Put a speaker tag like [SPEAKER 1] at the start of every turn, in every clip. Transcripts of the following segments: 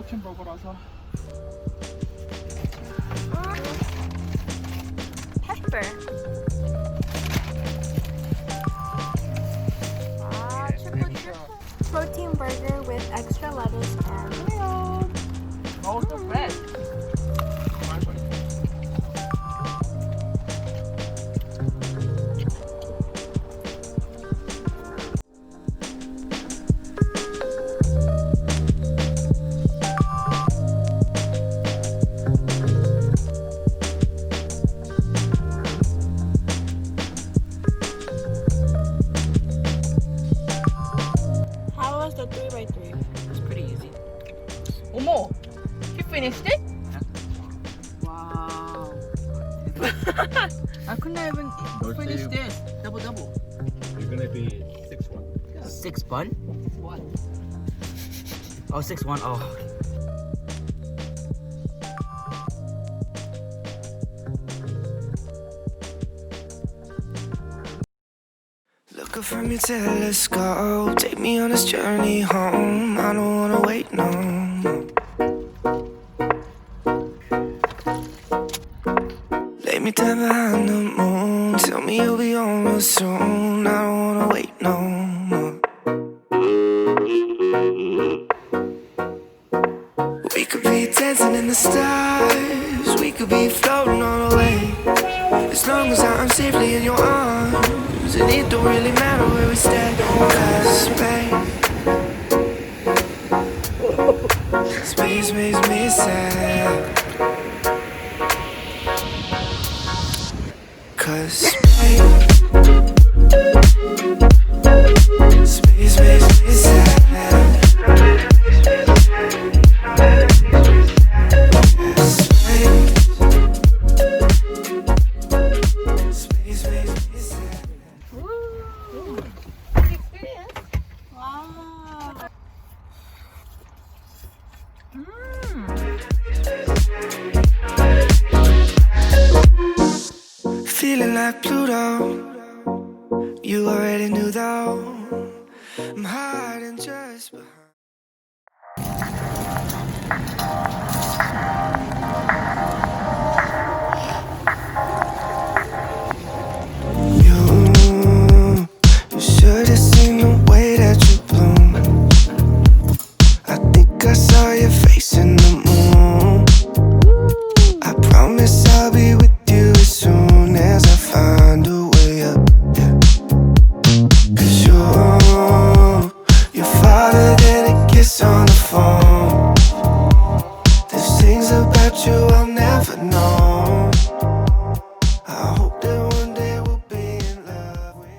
[SPEAKER 1] 치킨 버거라서.
[SPEAKER 2] Pepper. Triple protein burger with extra lettuce and mayo.
[SPEAKER 1] Oh, so fresh.
[SPEAKER 2] How was the 3x3?
[SPEAKER 1] It's pretty easy. Omo, you finished it? Wow. I couldn't even finish this. Double.
[SPEAKER 3] You're gonna be 6'1".
[SPEAKER 4] 6'1"?
[SPEAKER 1] What?
[SPEAKER 4] Oh, 6'1". Oh.
[SPEAKER 5] Looking from your telescope, take me on this journey home. I don't wanna wait no more. Lay me down behind the moon, tell me you'll be on real soon. I don't wanna wait no more. We could be dancing in the stars, we could be floating on the way. As long as I'm safely in your arms, and it don't really matter where we stay. Cause space makes me sad. Cause space makes me sad.
[SPEAKER 2] Wow.
[SPEAKER 5] Feeling like Pluto, you already knew though. I'm hiding just behind. You should have seen the way that you bloom. I think I saw your face in the moon. I promise I'll be with you as soon as I find a way up, yeah. Cause you're farther than a kiss on the phone. There's things about you I'll never know. I hope that one day we'll be in love with.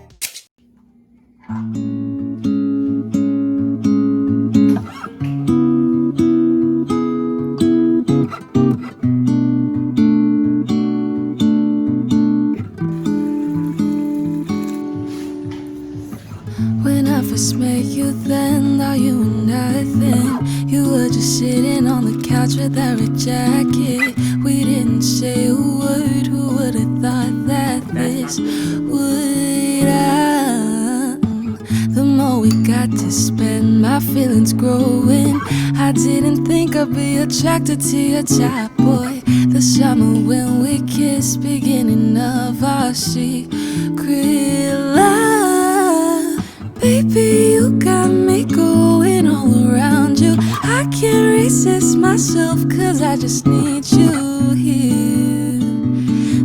[SPEAKER 6] When I first met you then, thought you were nothing. You were just sitting on the couch with that red jacket. We didn't say a word, who would've thought that this would end? The more we got to spend, my feelings growing. I didn't think I'd be attracted to your type, boy. The summer when we kissed, beginning of our secret love. Baby, you got me going all around you. I can't resist myself, cause I just need you here.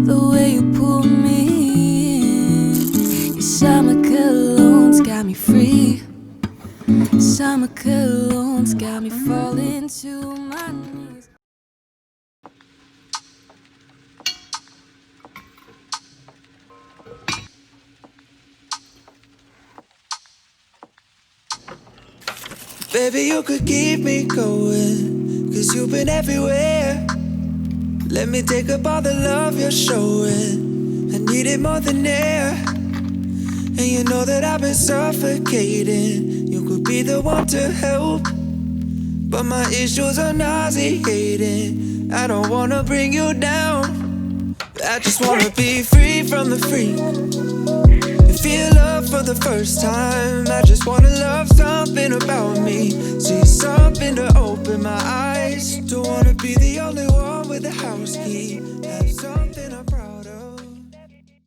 [SPEAKER 6] The way you pull me in. Your summer cologne's got me free. Summer cologne's got me falling to my knees.
[SPEAKER 5] Baby, you could keep me going, cause you've been everywhere. Let me take up all the love you're showing. I need it more than air. And you know that I've been suffocating. You could be the one to help, but my issues are nauseating. I don't wanna bring you down. I just wanna be free from the freak and feel love for the first time. I just wanna love